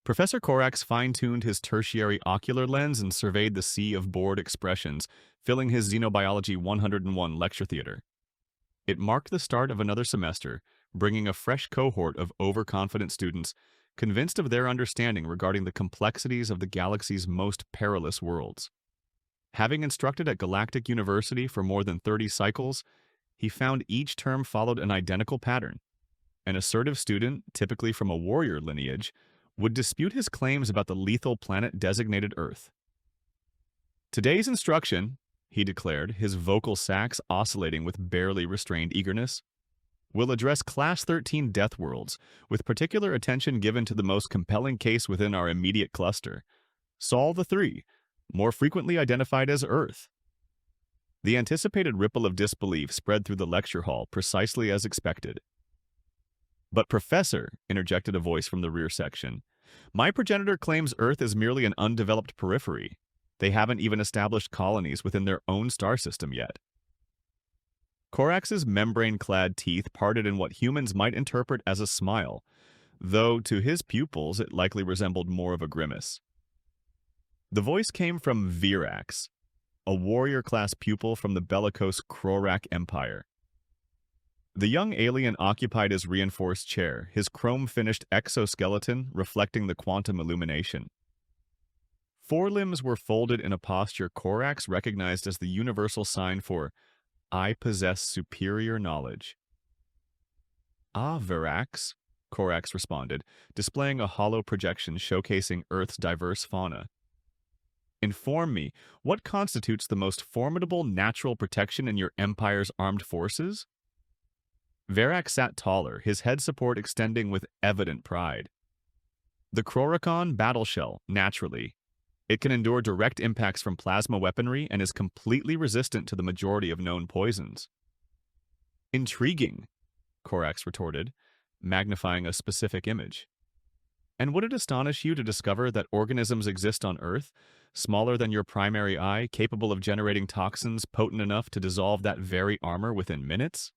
Professor Korax fine-tuned his tertiary ocular lens and surveyed the sea of bored expressions, filling his Xenobiology 101 lecture theater. It marked the start of another semester, bringing a fresh cohort of overconfident students convinced of their understanding regarding the complexities of the galaxy's most perilous worlds. Having instructed at Galactic University for more than 30 cycles, he found each term followed an identical pattern. An assertive student, typically from a warrior lineage, would dispute his claims about the lethal planet designated Earth. Today's instruction, he declared, his vocal sacs oscillating with barely restrained eagerness, will address Class 13 death worlds, with particular attention given to the most compelling case within our immediate cluster, Sol the 3, more frequently identified as Earth. The anticipated ripple of disbelief spread through the lecture hall precisely as expected. "But Professor," interjected a voice from the rear section, "my progenitor claims Earth is merely an undeveloped periphery. They haven't even established colonies within their own star system yet." Korax's membrane-clad teeth parted in what humans might interpret as a smile, though to his pupils it likely resembled more of a grimace. The voice came from Virax, a warrior-class pupil from the bellicose Krorak Empire. The young alien occupied his reinforced chair, his chrome-finished exoskeleton reflecting the quantum illumination. Forelimbs were folded in a posture Korax recognized as the universal sign for "I possess superior knowledge." "Ah, Virax," Korax responded, displaying a hollow projection showcasing Earth's diverse fauna. "Inform me, what constitutes the most formidable natural protection in your Empire's armed forces?" Virax sat taller, his head support extending with evident pride. "The Krorikon battle shell, naturally. It can endure direct impacts from plasma weaponry and is completely resistant to the majority of known poisons." "Intriguing," Korax retorted, magnifying a specific image. "And would it astonish you to discover that organisms exist on Earth, smaller than your primary eye, capable of generating toxins potent enough to dissolve that very armor within minutes?"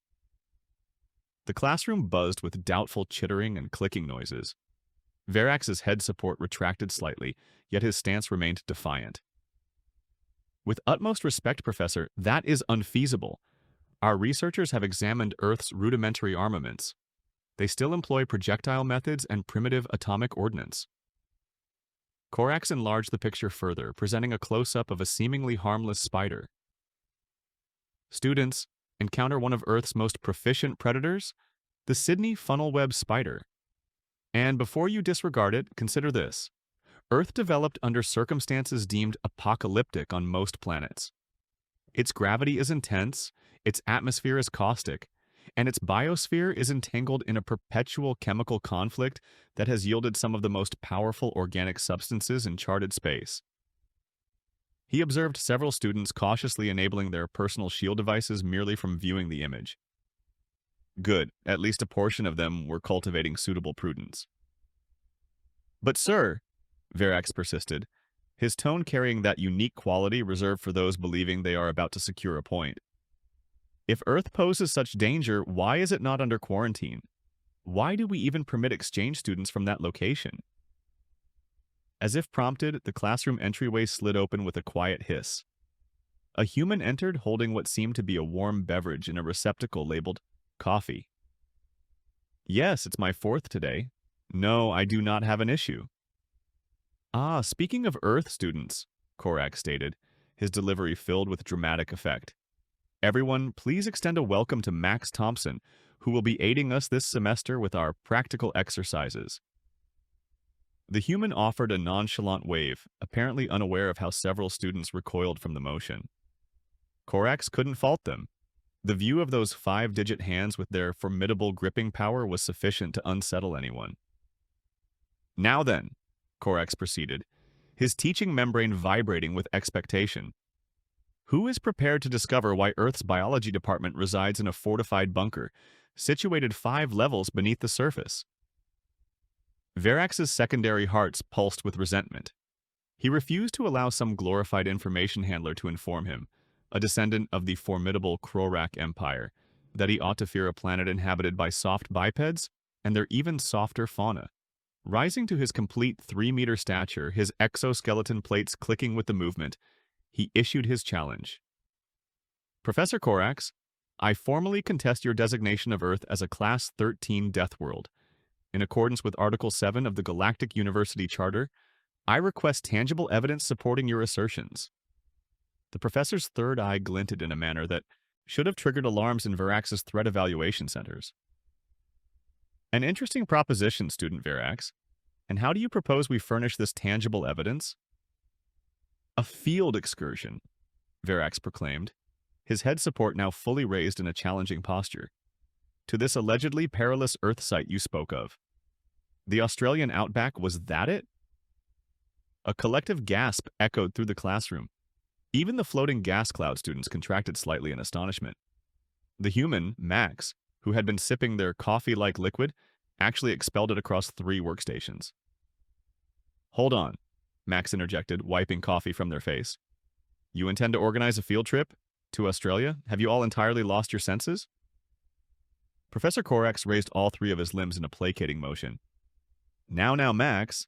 The classroom buzzed with doubtful chittering and clicking noises. Virax's head support retracted slightly, yet his stance remained defiant. "With utmost respect, Professor, that is unfeasible. Our researchers have examined Earth's rudimentary armaments. They still employ projectile methods and primitive atomic ordnance." Korax enlarged the picture further, presenting a close-up of a seemingly harmless spider. "Students, encounter one of Earth's most proficient predators, the Sydney funnel-web spider. And before you disregard it, consider this. Earth developed under circumstances deemed apocalyptic on most planets. Its gravity is intense, its atmosphere is caustic, and its biosphere is entangled in a perpetual chemical conflict that has yielded some of the most powerful organic substances in charted space." He observed several students cautiously enabling their personal shield devices merely from viewing the image. Good, at least a portion of them were cultivating suitable prudence. "But sir," Virax persisted, his tone carrying that unique quality reserved for those believing they are about to secure a point, "if Earth poses such danger, why is it not under quarantine? Why do we even permit exchange students from that location?" As if prompted, the classroom entryway slid open with a quiet hiss. A human entered holding what seemed to be a warm beverage in a receptacle labeled coffee. "Yes, it's my fourth today. No, I do not have an issue." "Ah, speaking of Earth students," Korax stated, his delivery filled with dramatic effect. "Everyone, please extend a welcome to Max Thompson, who will be aiding us this semester with our practical exercises." The human offered a nonchalant wave, apparently unaware of how several students recoiled from the motion. Korax couldn't fault them. The view of those 5-digit hands with their formidable gripping power was sufficient to unsettle anyone. "Now then," Korax proceeded, his teaching membrane vibrating with expectation, "who is prepared to discover why Earth's biology department resides in a fortified bunker, situated 5 levels beneath the surface?" Virax's secondary hearts pulsed with resentment. He refused to allow some glorified information handler to inform him, a descendant of the formidable Krorak Empire, that he ought to fear a planet inhabited by soft bipeds and their even softer fauna. Rising to his complete 3-meter stature, his exoskeleton plates clicking with the movement, he issued his challenge. Professor Corax, I formally contest your designation of Earth as a Class 13 Death World. In accordance with Article 7 of the Galactic University Charter, I request tangible evidence supporting your assertions. The professor's third eye glinted in a manner that should have triggered alarms in Virax's threat evaluation centers. An interesting proposition, Student Virax. And how do you propose we furnish this tangible evidence? A field excursion, Virax proclaimed, his head support now fully raised in a challenging posture. To this allegedly perilous Earth site you spoke of. The Australian outback, was that it? A collective gasp echoed through the classroom. Even the floating gas cloud students contracted slightly in astonishment. The human, Max, who had been sipping their coffee-like liquid, actually expelled it across 3 workstations. Hold on, Max interjected, wiping coffee from their face. You intend to organize a field trip to Australia? Have you all entirely lost your senses? Professor Corax raised all 3 of his limbs in a placating motion. Now, Max,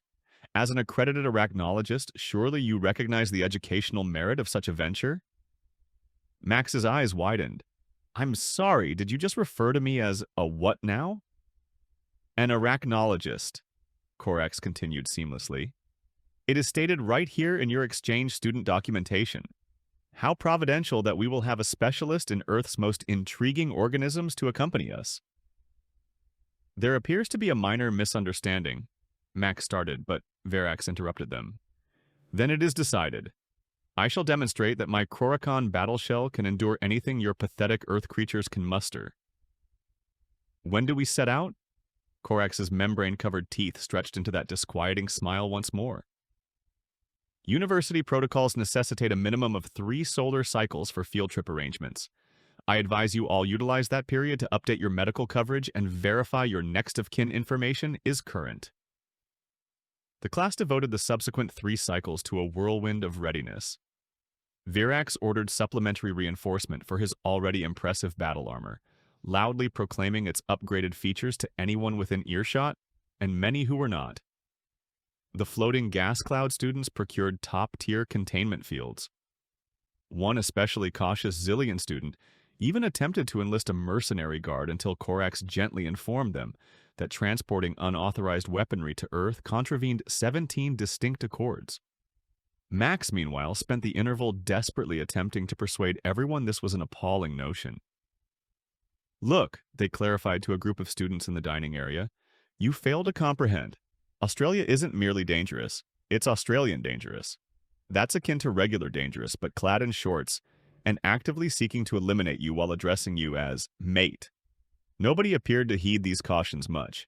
as an accredited arachnologist, surely you recognize the educational merit of such a venture? Max's eyes widened. I'm sorry, did you just refer to me as a what now? An arachnologist, Corax continued seamlessly. It is stated right here in your exchange student documentation. How providential that we will have a specialist in Earth's most intriguing organisms to accompany us. There appears to be a minor misunderstanding, Max started, but Virax interrupted them. Then it is decided. I shall demonstrate that my Croricon battle shell can endure anything your pathetic Earth creatures can muster. When do we set out? Corax's membrane-covered teeth stretched into that disquieting smile once more. University protocols necessitate a minimum of 3 solar cycles for field trip arrangements. I advise you all utilize that period to update your medical coverage and verify your next-of-kin information is current. The class devoted the subsequent 3 cycles to a whirlwind of readiness. Virax ordered supplementary reinforcement for his already impressive battle armor, loudly proclaiming its upgraded features to anyone within earshot, and many who were not. The floating gas cloud students procured top-tier containment fields. One especially cautious Zillion student even attempted to enlist a mercenary guard until Corax gently informed them that transporting unauthorized weaponry to Earth contravened 17 distinct accords. Max, meanwhile, spent the interval desperately attempting to persuade everyone this was an appalling notion. Look, they clarified to a group of students in the dining area, you fail to comprehend. Australia isn't merely dangerous, it's Australian dangerous. That's akin to regular dangerous, but clad in shorts, and actively seeking to eliminate you while addressing you as mate. Nobody appeared to heed these cautions much.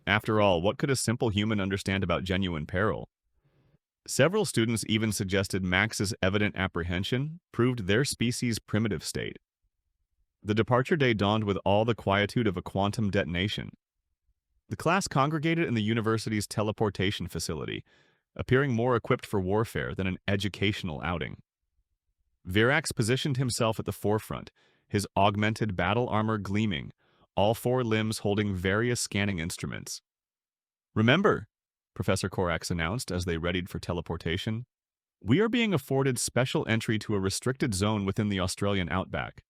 After all, what could a simple human understand about genuine peril? Several students even suggested Max's evident apprehension proved their species' primitive state. The departure day dawned with all the quietude of a quantum detonation. The class congregated in the university's teleportation facility, appearing more equipped for warfare than an educational outing. Virax positioned himself at the forefront, his augmented battle armor gleaming, all 4 limbs holding various scanning instruments. Remember, Professor Corax announced as they readied for teleportation, we are being afforded special entry to a restricted zone within the Australian outback.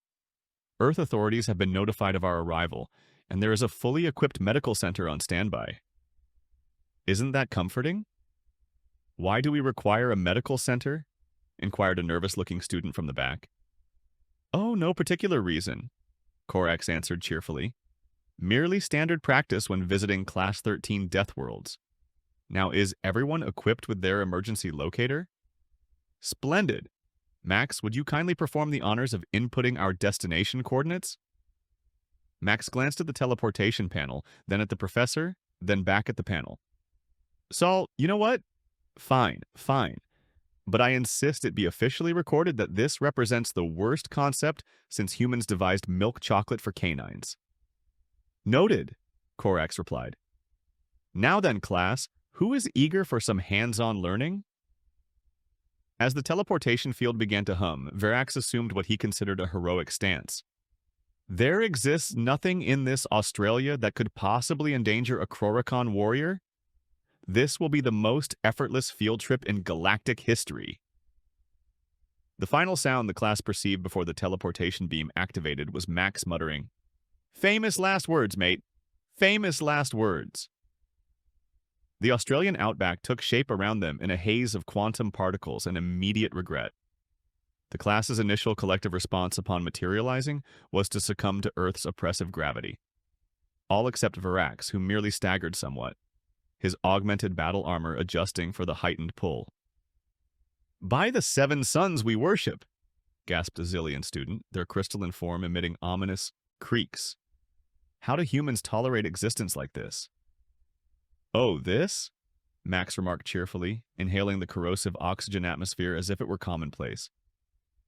Earth authorities have been notified of our arrival, and there is a fully equipped medical center on standby. Isn't that comforting? Why do we require a medical center? Inquired a nervous-looking student from the back. Oh, no particular reason, Corax answered cheerfully. Merely standard practice when visiting Class 13 Death Worlds. Now, is everyone equipped with their emergency locator? Splendid! Max, would you kindly perform the honors of inputting our destination coordinates? Max glanced at the teleportation panel, then at the professor, then back at the panel. Saul, you know what? Fine. But I insist it be officially recorded that this represents the worst concept since humans devised milk chocolate for canines. Noted, Corax replied. Now then, class, who is eager for some hands-on learning? As the teleportation field began to hum, Virax assumed what he considered a heroic stance. There exists nothing in this Australia that could possibly endanger a Croricon warrior? This will be the most effortless field trip in galactic history. The final sound the class perceived before the teleportation beam activated was Max muttering, "Famous last words, mate. Famous last words." The Australian outback took shape around them in a haze of quantum particles and immediate regret. The class's initial collective response upon materializing was to succumb to Earth's oppressive gravity. All except Virax, who merely staggered somewhat, his augmented battle armor adjusting for the heightened pull. "By the seven suns we worship!" gasped a Zillion student, their crystalline form emitting ominous creaks. How do humans tolerate existence like this? "Oh, this?" Max remarked cheerfully, inhaling the corrosive oxygen atmosphere as if it were commonplace.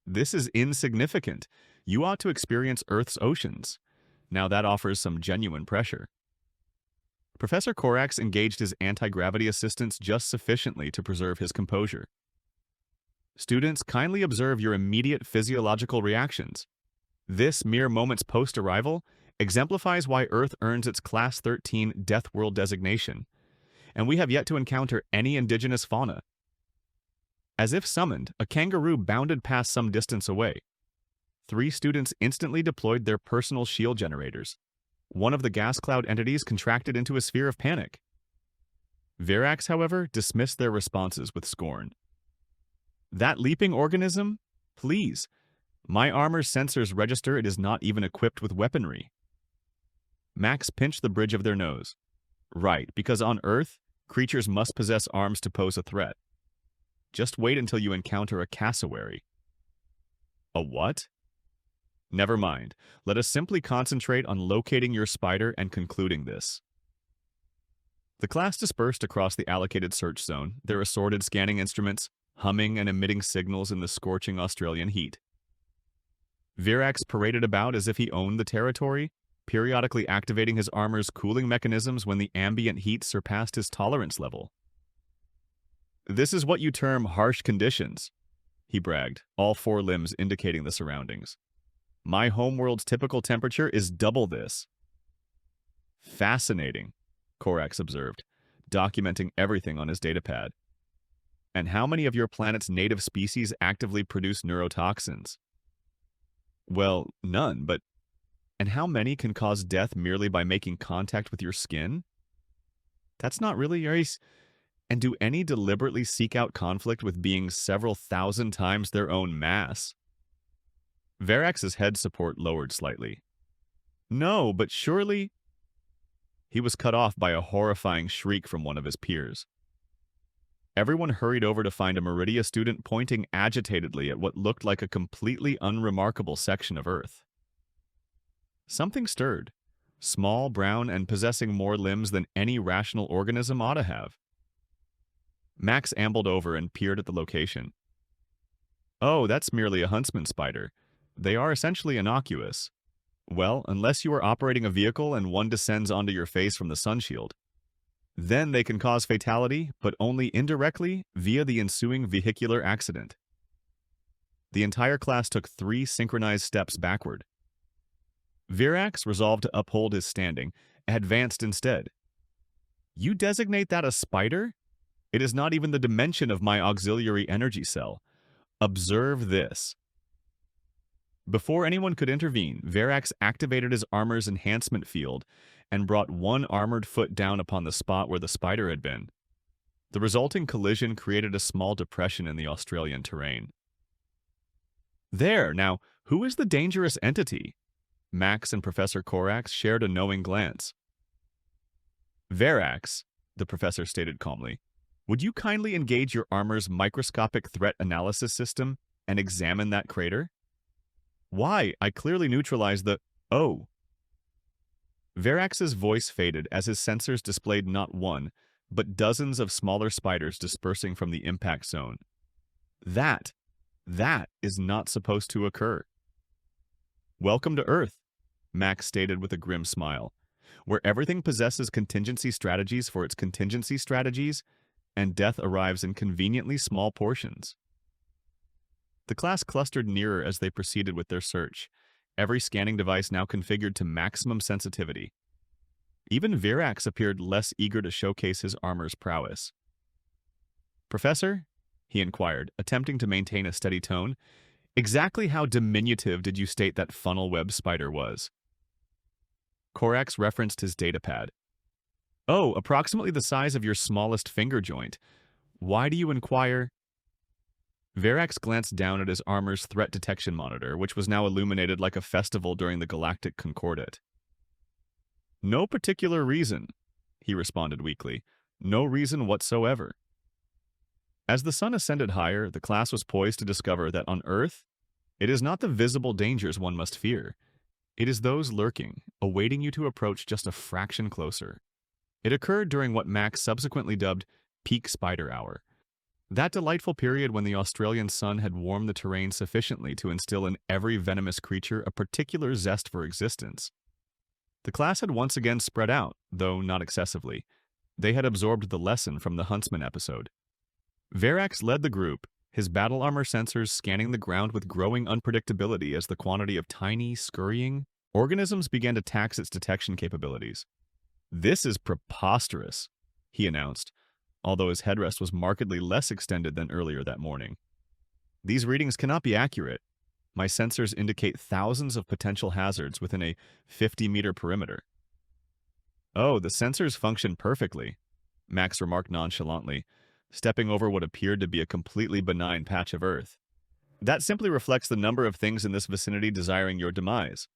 "This is insignificant. You ought to experience Earth's oceans. Now that offers some genuine pressure." Professor Corax engaged his anti-gravity assistance just sufficiently to preserve his composure. "Students, kindly observe your immediate physiological reactions. This, mere moments post-arrival, exemplifies why Earth earns its Class 13 Death World designation, and we have yet to encounter any indigenous fauna." As if summoned, a kangaroo bounded past some distance away. 3 students instantly deployed their personal shield generators. One of the gas cloud entities contracted into a sphere of panic. Virax, however, dismissed their responses with scorn. "That leaping organism? Please. My armor's sensors register it is not even equipped with weaponry." Max pinched the bridge of their nose. "Right, because on Earth, creatures must possess arms to pose a threat. Just wait until you encounter a cassowary." "A what?" "Never mind. Let us simply concentrate on locating your spider and concluding this." The class dispersed across the allocated search zone, their assorted scanning instruments humming and emitting signals in the scorching Australian heat. Virax paraded about as if he owned the territory, periodically activating his armor's cooling mechanisms when the ambient heat surpassed his tolerance level. "This is what you term harsh conditions," he bragged, all 4 limbs indicating the surroundings. "My homeworld's typical temperature is double this." "Fascinating," Corax observed, documenting everything on his datapad. "And how many of your planet's native species actively produce neurotoxins?" "Well, none, but... And how many can cause death merely by making contact with your skin?" "That's not really nice. And do any deliberately seek out conflict with beings several thousand times their own mass?" Virax's head support lowered slightly. "No, but surely..." He was cut off by a horrifying shriek from one of his peers. Everyone hurried over to find a Meridia student pointing agitatedly at what looked like a completely unremarkable section of Earth. Something stirred, small, brown, and possessing more limbs than any rational organism ought to have. Max ambled over and peered at the location. "Oh, that's merely a huntsman spider. They are essentially innocuous. Well, unless you are operating a vehicle and one descends onto your face from the sunshield. Then they can cause fatality, but only indirectly via the ensuing vehicular accident." The entire class took 3 synchronized steps backward. Virax, resolved to uphold his standing, advanced instead. "You designate that a spider? It is not even the dimension of my auxiliary energy cell. Observe this." Before anyone could intervene, Virax activated his armor's enhancement field and brought one armored foot down upon the spot where the spider had been. The resulting collision created a small depression in the Australian terrain. "There, now, who is the dangerous entity?" Max and Professor Corax shared a knowing glance. "Virax," the professor stated calmly, "would you kindly engage your armor's microscopic threat analysis system and examine that crater?" "Why, I clearly neutralized the... Oh." Virax's voice faded as his sensors displayed not one, but dozens of smaller spiders dispersing from the impact zone. That is not supposed to occur." "Welcome to Earth," Max stated with a grim smile, "where everything possesses contingency strategies for its contingency strategies, and death arrives in conveniently small portions." The class clustered nearer as they proceeded with their search, every scanning device now configured to maximum sensitivity. Even Virax appeared less eager to showcase his armor's prowess. "Professor?" he inquired, attempting to maintain a steady tone. "Exactly how diminutive did you state that funnel web spider was?" Corax referenced his datapad. "Oh, approximately the size of your smallest finger joint. Why do you inquire?" Verax glanced down at his armor's threat detection monitor, which was now illuminated like a festival during the Galactic Concordat. "No particular reason," he responded weakly. "No reason whatsoever." As the sun ascended higher, the class was poised to discover that on Earth, it is not the visible dangers one must fear. It is those lurking, awaiting you to approach just a fraction closer. It occurred during what Max subsequently dubbed peak spider hour. That delightful period when the Australian sun had warmed the terrain sufficiently to instill in every venomous creature a particular zest for existence. The class had once again spread out, though not excessively. They had absorbed the lesson from the Huntsman episode. Verax led the group, his battle armor sensors scanning the ground with growing unpredictability as the quantity of tiny, scurrying organisms began to tax its detection capabilities. "This is preposterous," he announced, although his headrest was markedly less extended than earlier that morning. "These readings cannot be accurate. My sensors indicate thousands of potential hazards within a 50-meter perimeter." "Oh, the sensors function perfectly," Max remarked nonchalantly, stepping over what appeared to be a completely benign patch of earth. "That simply reflects the number of things in this vicinity desiring your demise.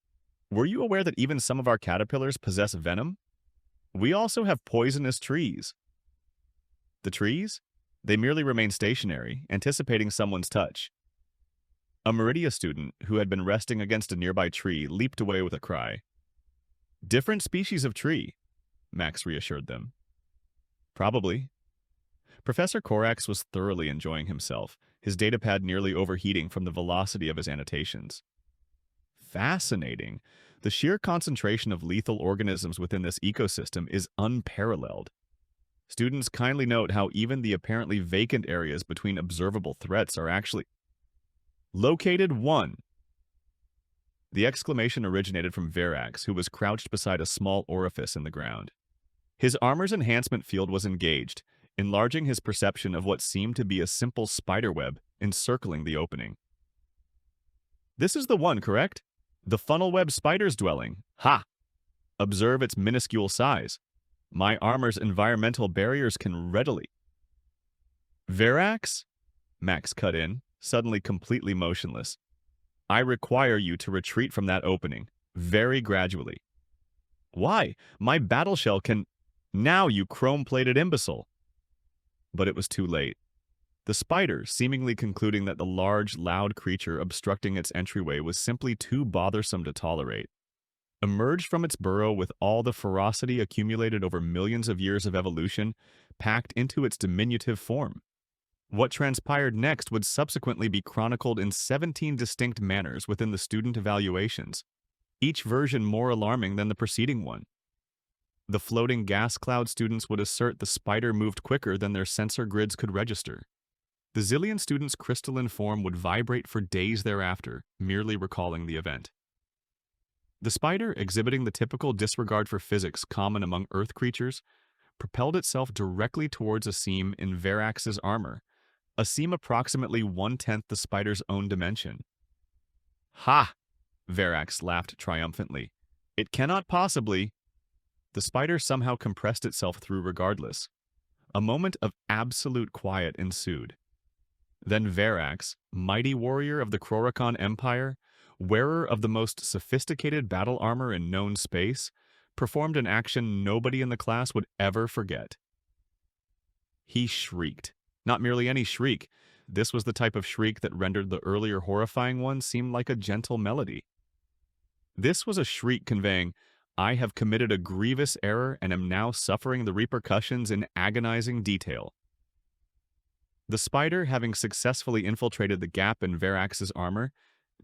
Were you aware that even some of our caterpillars possess venom? We also have poisonous trees." "The trees? They merely remain stationary, anticipating someone's touch." A Meridia student who had been resting against a nearby tree leaped away with a cry. "Different species of tree," Max reassured them. "Probably." Professor Corax was thoroughly enjoying himself, his datapad nearly overheating from the velocity of his annotations. "Fascinating. The sheer concentration of lethal organisms within this ecosystem is unparalleled. Students, kindly note how even the apparently vacant areas between observable threats are actually located one." The exclamation originated from Verax, who was crouched beside a small orifice in the ground. His armor's enhancement field was engaged, enlarging his perception of what seemed to be a simple spiderweb encircling the opening. "This is the one, correct? The funnel web spider's dwelling. Ha! Observe its minuscule size. My armor's environmental barriers can readily—" "Verax?" Max cut in, suddenly completely motionless. "I require you to retreat from that opening, very gradually." "Why? My battle shell can—" "Now, you chrome-plated imbecile!" But it was too late. The spider, seemingly concluding that the large, loud creature obstructing its entryway was simply too bothersome to tolerate, emerged from its burrow with all the ferocity accumulated over millions of years of evolution packed into its diminutive form. What transpired next would subsequently be chronicled in 17 distinct manners within the student evaluations, each version more alarming than the preceding one. The floating gas cloud students would assert the spider moved quicker than their sensor grids could register. The zillion students' crystalline form would vibrate for days thereafter, merely recalling the event. The spider, exhibiting the typical disregard for physics common among Earth creatures, propelled itself directly towards a seam in Verax's armor, a seam approximately 1/10 the spider's own dimension. "Ha!" Verax laughed triumphantly. "It cannot possibly—" The spider somehow compressed itself through regardless. A moment of absolute quiet ensued. Then Verax, mighty warrior of the Croricon Empire, wearer of the most sophisticated battle armor in known space, performed an action nobody in the class would ever forget. He shrieked. Not merely any shriek. This was the type of shriek that rendered the earlier horrifying one seem like a gentle melody. This was a shriek conveying, "I have committed a grievous error and am now suffering the repercussions in agonizing detail." The spider, having successfully infiltrated the gap in Verax's armor,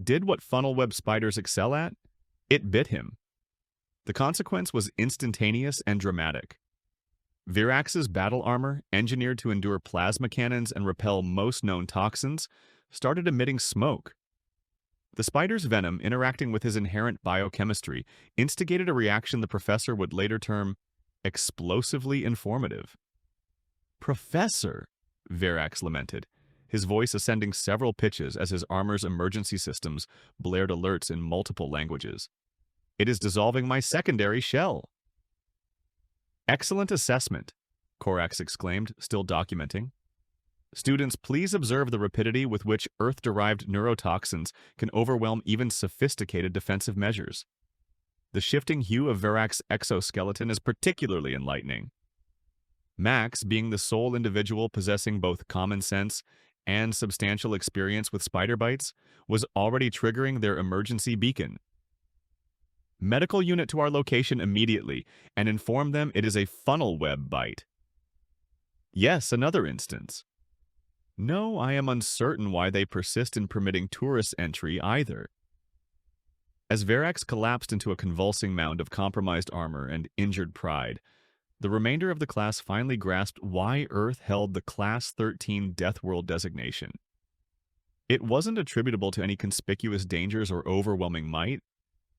did what funnel web spiders excel at. It bit him. The consequence was instantaneous and dramatic. Verax's battle armor, engineered to endure plasma cannons and repel most known toxins, started emitting smoke. The spider's venom, interacting with his inherent biochemistry, instigated a reaction the professor would later term explosively informative. Professor, Verax lamented, his voice ascending several pitches as his armor's emergency systems blared alerts in multiple languages. It is dissolving my secondary shell. Excellent assessment, Korax exclaimed, still documenting. Students, please observe the rapidity with which Earth-derived neurotoxins can overwhelm even sophisticated defensive measures. The shifting hue of Verax's exoskeleton is particularly enlightening. Max, being the sole individual possessing both common sense and substantial experience with spider bites, was already triggering their emergency beacon. Medical unit to our location immediately, and inform them it is a funnel web bite. Yes, another instance. No, I am uncertain why they persist in permitting tourist entry either. As Verax collapsed into a convulsing mound of compromised armor and injured pride, the remainder of the class finally grasped why Earth held the Class 13 Death World designation. It wasn't attributable to any conspicuous dangers or overwhelming might.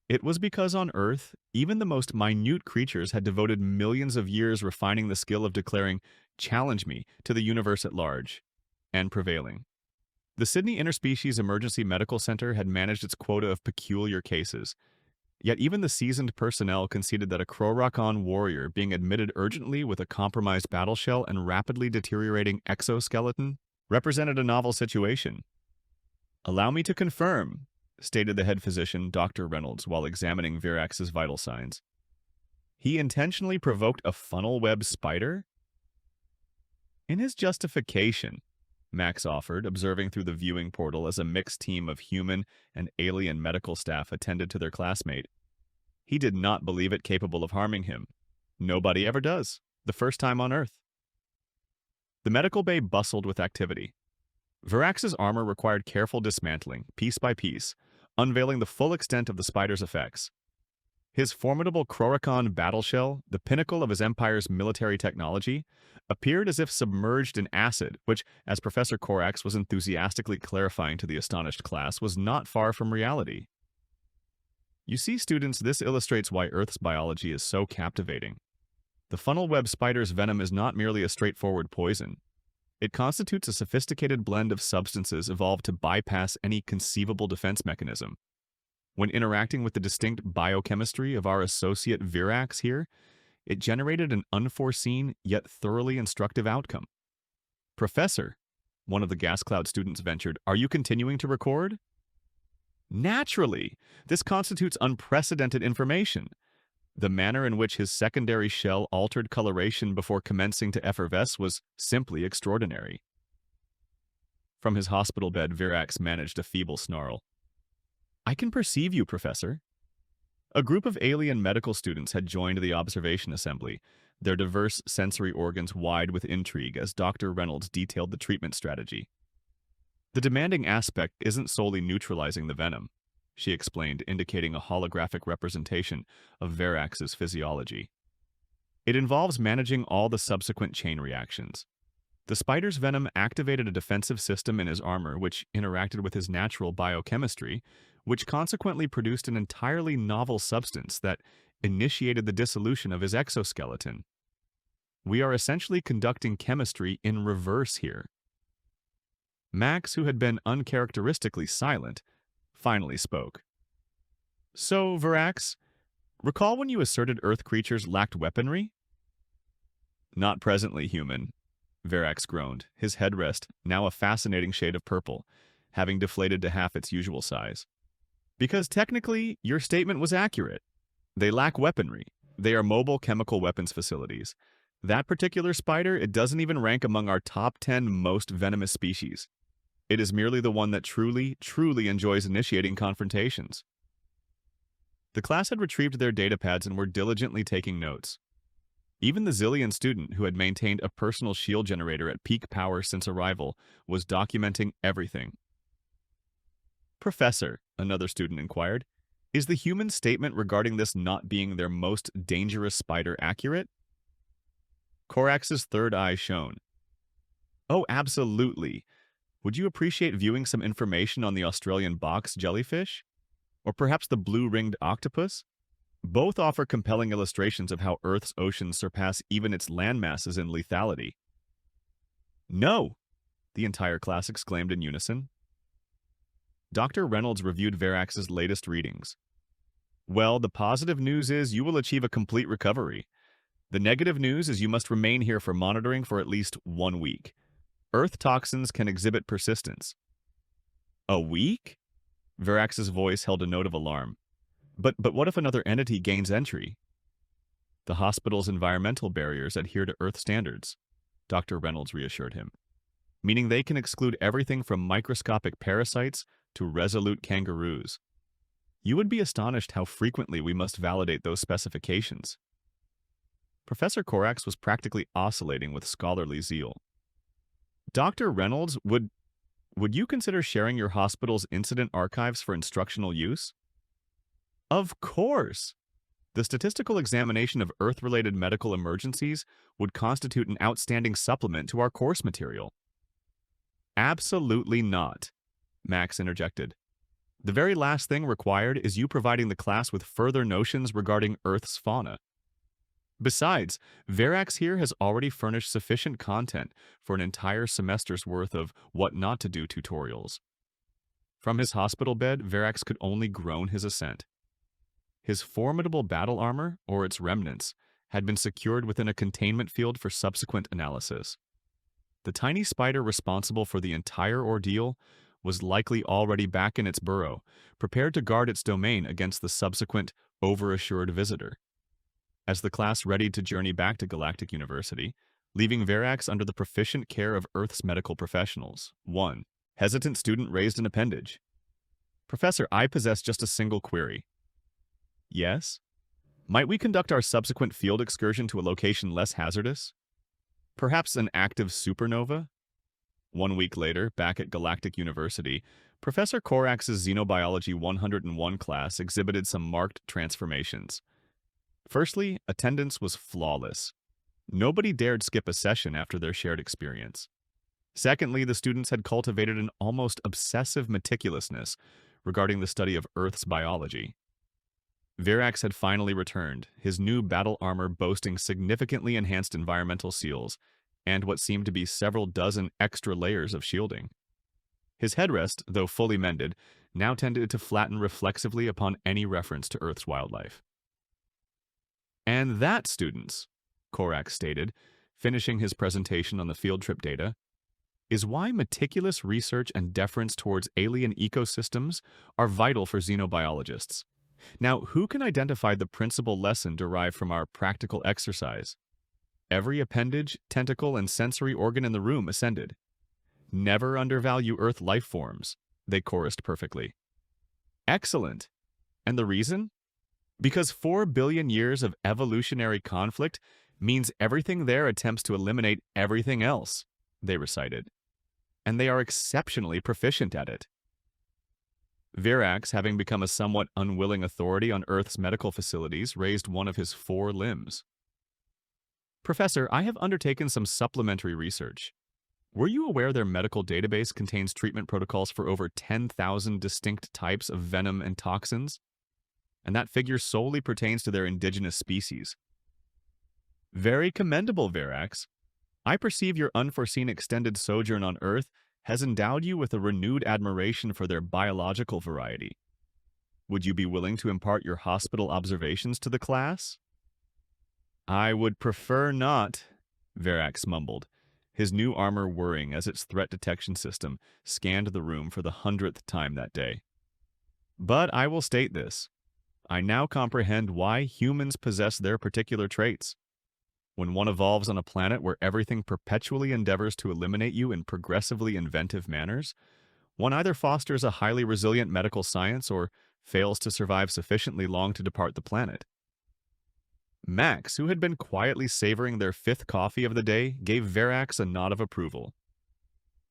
It was because on Earth, even the most minute creatures had devoted millions of years refining the skill of declaring, "Challenge me," to the universe at large, and prevailing. The Sydney Interspecies Emergency Medical Center had managed its quota of peculiar cases, yet even the seasoned personnel conceded that a Krorokon warrior being admitted urgently with a compromised battle shell and rapidly deteriorating exoskeleton represented a novel situation. "Allow me to confirm," stated the head physician, Dr. Reynolds, while examining Verax's vital signs. "He intentionally provoked a funnel web spider?" In his justification, Max offered, observing through the viewing portal as a mixed team of human and alien medical staff attended to their classmate. He did not believe it capable of harming him. Nobody ever does, the first time on Earth. The medical bay bustled with activity. Verax's armor required careful dismantling, piece by piece, unveiling the full extent of the spider's effects. His formidable Krorokon battle shell, the pinnacle of his empire's military technology, appeared as if submerged in acid, which, as Professor Korax was enthusiastically clarifying to the astonished class, was not far from reality. You see, students, this illustrates why Earth's biology is so captivating. The funnel web spider's venom is not merely a straightforward poison. It constitutes a sophisticated blend of substances evolved to bypass any conceivable defense mechanism. When interacting with the distinct biochemistry of our associate Verax here, it generated an unforeseen yet thoroughly instructive outcome. "Professor," one of the gas cloud students ventured, "are you continuing to record?" "Naturally! This constitutes unprecedented information. The manner in which his secondary shell altered coloration before commencing to effervesce was simply extraordinary." From his hospital bed, Verax managed a feeble snarl. "I can perceive you, Professor." A group of alien medical students had joined the observation assembly, their diverse sensory organs wide with intrigue as Dr. Reynolds detailed the treatment strategy. "The demanding aspect isn't solely neutralizing the venom," she explained, indicating a holographic representation of Verax's physiology. "It involves managing all the subsequent chain reactions. The spider's venom activated a defensive system in his armor which interacted with his natural biochemistry, which consequently produced an entirely novel substance that initiated the dissolution of his exoskeleton. We are essentially conducting chemistry in reverse here." Max, who had been uncharacteristically silent, finally spoke. "So, Verax, recall when you asserted Earth creatures lacked weaponry?" "Not presently, human," Verax groaned, his headrest, now a fascinating shade of purple, having deflated to half its usual size. "Because technically, your statement was accurate. They lack weaponry. They are mobile chemical weapons facilities. That particular spider, it doesn't even rank among our top 10 most venomous species. It is merely the one that truly, truly enjoys initiating confrontations." The class had retrieved their datapads and were diligently taking notes. Even the Zillion student, who had maintained a personal shield generator at peak power since arrival, was documenting everything. "Professor," another student inquired, "is the human statement regarding this not being their most dangerous spider accurate?" Korax's third eye shone. "Oh, absolutely. Would you appreciate viewing some information on the Australian box jellyfish? Or perhaps the blue-ringed octopus? Both offer compelling illustrations of how Earth's oceans surpass even its landmasses in lethality. No! The entire class exclaimed in unison. Dr. Reynolds reviewed Verax's latest readings. Well, the positive news is you will achieve a complete recovery. The negative news is you must remain here for monitoring for at least 1 week. Earth toxins can exhibit persistence. A week? Verax's voice held a note of alarm. But what if another entity gains entry? The hospital's environmental barriers adhere to Earth standards, Dr. Reynolds reassured him, meaning they can exclude everything from microscopic parasites to resolute kangaroos. You would be astonished how frequently we must validate those specifications. Professor Corax was practically oscillating with scholarly zeal. Dr. Reynolds, would you consider sharing your hospital's incident archives for instructional use? Of course! The statistical examination of Earth-related medical emergencies would constitute an outstanding supplement to our course material. Absolutely not, Max interjected. The very last thing required is you providing the class with further notions regarding Earth's fauna. Besides, Verax here has already furnished sufficient content for an entire semester's worth of what not to do tutorials. From his hospital bed, Verax could only groan his assent. His formidable battle armor, or its remnants, had been secured within a containment field for subsequent analysis. The tiny spider responsible for the entire ordeal was likely already back in its burrow, prepared to guard its domain against the subsequent, overassured visitor. As the class readied to journey back to Galactic University, leaving Verax under the proficient care of Earth's medical professionals. 1. Hesitant student raised an appendage. Professor, I possess just a single query. Yes? Might we conduct our subsequent field excursion to a location less hazardous? Perhaps an active supernova? 1 week later, back at Galactic University, Professor Corax's Xenobiology 101 class exhibited some marked transformations. Firstly, attendance was flawless. Nobody dared skip a session after their shared experience. Secondly, the students had cultivated an almost obsessive meticulousness regarding the study of Earth's biology. Verax had finally returned, his new battle armor boasting significantly enhanced environmental seals and what seemed to be several dozen extra layers of shielding. His headrest, though fully mended, now tended to flatten reflexively upon any reference to Earth's wildlife. And that, students, Corax stated, finishing his presentation on the field trip data, is why meticulous research and deference towards alien ecosystems are vital for xenobiologists. Now, who can identify the principal lesson derived from our practical exercise? Every appendage, tentacle, and sensory organ in the room ascended. Never undervalue Earth life forms, they chorused perfectly. Excellent. And the reason? Because 4 billion years of evolutionary conflict means everything there attempts to eliminate everything else, they recited. And they are exceptionally proficient at it. Verax, having become a somewhat unwilling authority on Earth's medical facilities, raised one of his 4 limbs. Professor, I have undertaken some supplementary research. Were you aware their medical database contains treatment protocols for over 10,000 distinct types of venom and toxins? And that figure solely pertains to their indigenous species. Very commendable, Verax. I perceive your unforeseen extended sojourn on Earth has endowed you with a renewed admiration for their biological variety. Would you be willing to impart your hospital observations to the class? I would prefer not, Verax mumbled, his new armor whirring as its threat detection system scanned the room for the 100th time that day. But I will state this. I now comprehend why humans possess their particular traits. When one evolves on a planet where everything perpetually endeavors to eliminate you in progressively inventive manners, one either fosters a highly resilient medical science or fails to survive sufficiently long to depart the planet. Max, who had been quietly savoring their 5th coffee of the day, gave Verax a nod of approval.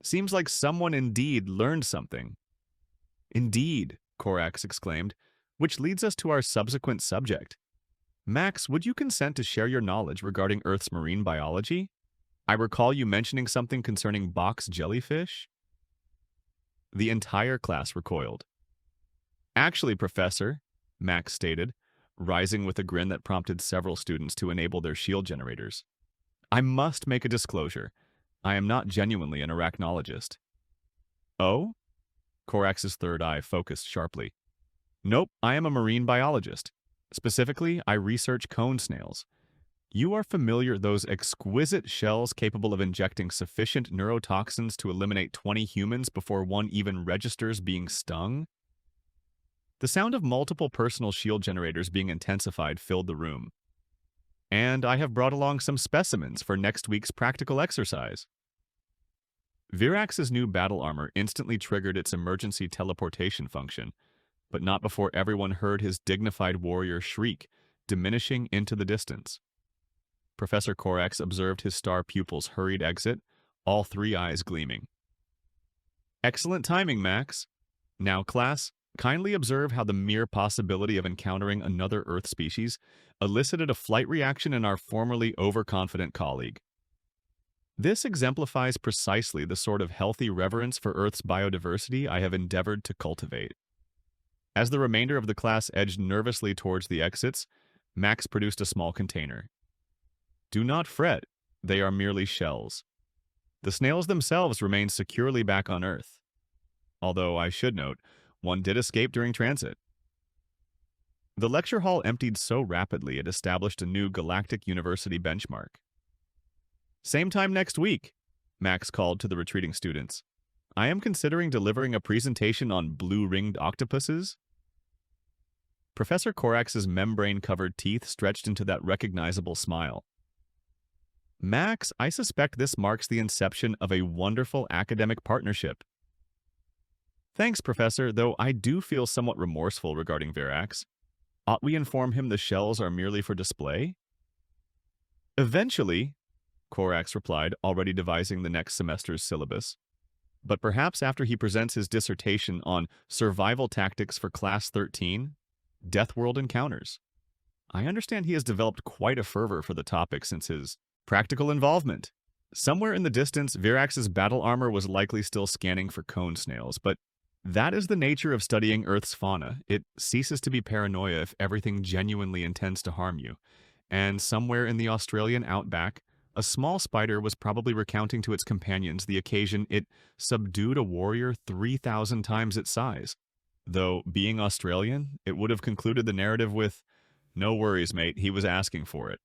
Seems like someone indeed learned something. Indeed, Corax exclaimed, which leads us to our subsequent subject. Max, would you consent to share your knowledge regarding Earth's marine biology? I recall you mentioning something concerning box jellyfish. The entire class recoiled. "Actually, Professor," Max stated, rising with a grin that prompted several students to enable their shield generators. "I must make a disclosure. I am not genuinely an arachnologist." "Oh?" Korax's third eye focused sharply. "Nope, I am a marine biologist. Specifically, I research cone snails. You are familiar those exquisite shells capable of injecting sufficient neurotoxins to eliminate 20 humans before one even registers being stung?" The sound of multiple personal shield generators being intensified filled the room. "And I have brought along some specimens for next week's practical exercise." Virax's new battle armor instantly triggered its emergency teleportation function, but not before everyone heard his dignified warrior shriek, diminishing into the distance. Professor Korax observed his star pupil's hurried exit, all three eyes gleaming. "Excellent timing, Max. Now, class, kindly observe how the mere possibility of encountering another Earth species elicited a flight reaction in our formerly overconfident colleague. This exemplifies precisely the sort of healthy reverence for Earth's biodiversity I have endeavored to cultivate." As the remainder of the class edged nervously towards the exits, Max produced a small container. "Do not fret, they are merely shells. The snails themselves remain securely back on Earth. Although, I should note, one did escape during transit." The lecture hall emptied so rapidly it established a new galactic university benchmark. "Same time next week," Max called to the retreating students. "I am considering delivering a presentation on blue-ringed octopuses." Professor Korax's membrane-covered teeth stretched into that recognizable smile. "Max, I suspect this marks the inception of a wonderful academic partnership." "Thanks, Professor, though I do feel somewhat remorseful regarding Virax. Ought we inform him the shells are merely for display?" "Eventually," Korax replied, already devising the next semester's syllabus. "But perhaps after he presents his dissertation on survival tactics for Class 13, Death World Encounters. I understand he has developed quite a fervor for the topic since his practical involvement." Somewhere in the distance, Virax's battle armor was likely still scanning for cone snails, but that is the nature of studying Earth's fauna. It ceases to be paranoia if everything genuinely intends to harm you. And somewhere in the Australian outback, a small spider was probably recounting to its companions the occasion it subdued a warrior 3,000 times its size. Though, being Australian, it would have concluded the narrative with, "No worries, mate, he was asking for it."